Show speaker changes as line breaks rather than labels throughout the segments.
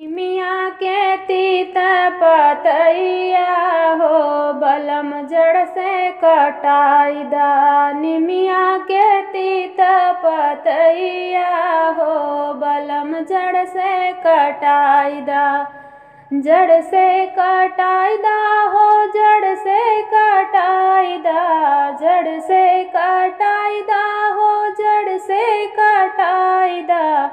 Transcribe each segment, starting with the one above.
मियाँ के तीत पतैया हो बलम जड़ से कटाई दा। निमिया के तीत पतैया हो बलम जड़ से कटाई दा। जड़ से कटाई दा हो जड़ से कटाई दा। जड़ से कटाई दा हो जड़ से कटाई दा।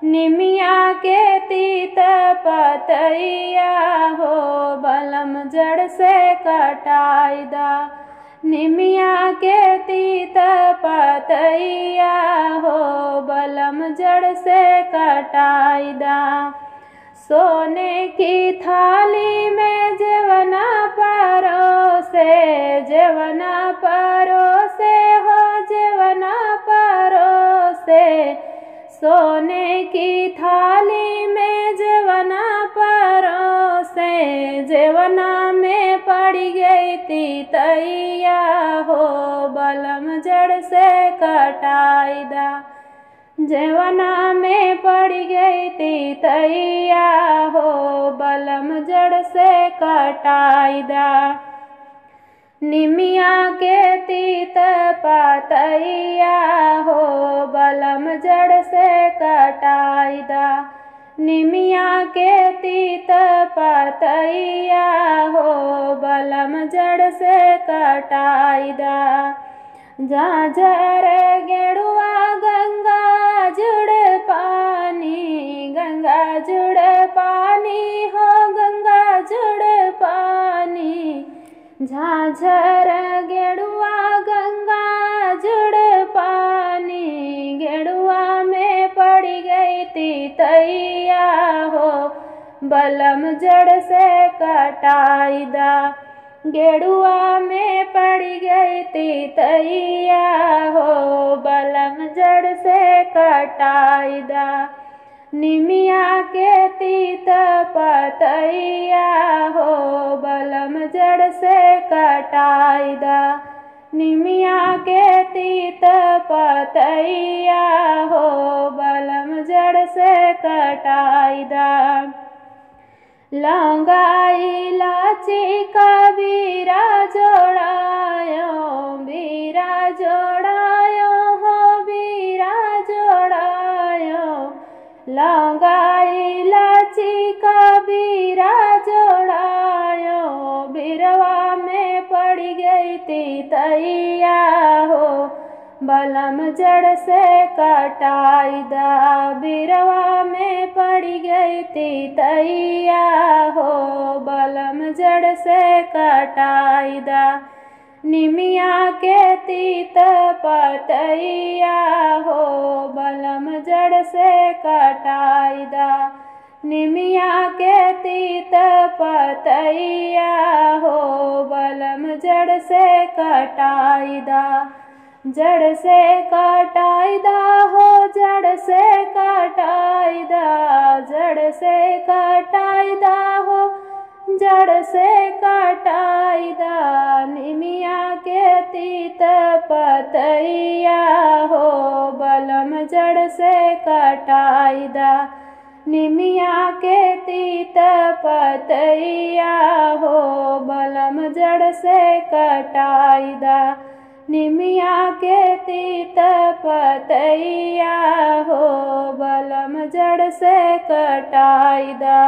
निमिया के तीत पतैया हो बलम जड़ से कटाई दा। निमिया के तीत पतैया हो बलम जड़ से कटाई दा। सोने की थाली में जेवना परोसे, जेवना परोसे हो जेवना परोसे। सोने की थाली में जेवना परोसे, जेवना में पड़ गई तीतैया हो बलम जड़ से कटाई दा। जेवना में पड़ गई तीतैया हो बलम जड़ से कटाई दा। निमिया के तीत पतैया हो बलम जड़ से कटाई दा। निमिया के तीत पतैया हो बलम जड़ से कटाई दा। झांझर गेड़ुआ गंगा जुड़ पानी, गंगा जुड़ पानी हो गंगा जुड़ पानी। झांझर गेड़ुआ गंगा जुड़ पानी, गेड़ुआ में पड़ गई तीतैया हो बलम जड़ से कटाई दा। गेड़ुआ में पड़ गई तीतैया हो बलम जड़ से कटाई दा। निमिया के तीत पतैया हो बलम जड़ से कटाई दा। निमिया के तीत पतैया हो बलम जड़ से कटाई दा। लौंगा इलाची का बीरा जोड़ायो, बीरा जोड़ायो हो बीरा जोड़ायो। लौंगा इलाची का बीरा जोड़ायो, बिरवा में पड़ गई तीतैया हो बलम जड़ से कटाई दा। बिरवा में पड़ गई तीतैया हो बलम जड़ से कटाई दा। निमिया के तीत पतैया हो बलम जड़ से कटाई दा। निमिया के तीत पतैया हो बलम जड़ से कटाई दा। जड़ से कटाई दा हो जड़ से कटाई दा। जड़ से कटाई दा हो जड़ से कटाई दा। निमिया के तीत पतैया हो बलम जड़ से कटाई दा। निमिया के तीत पतैया हो बलम जड़ से कटाई दा। निमिया के तीत पतैया हो बलम जड़ से कटाई दा।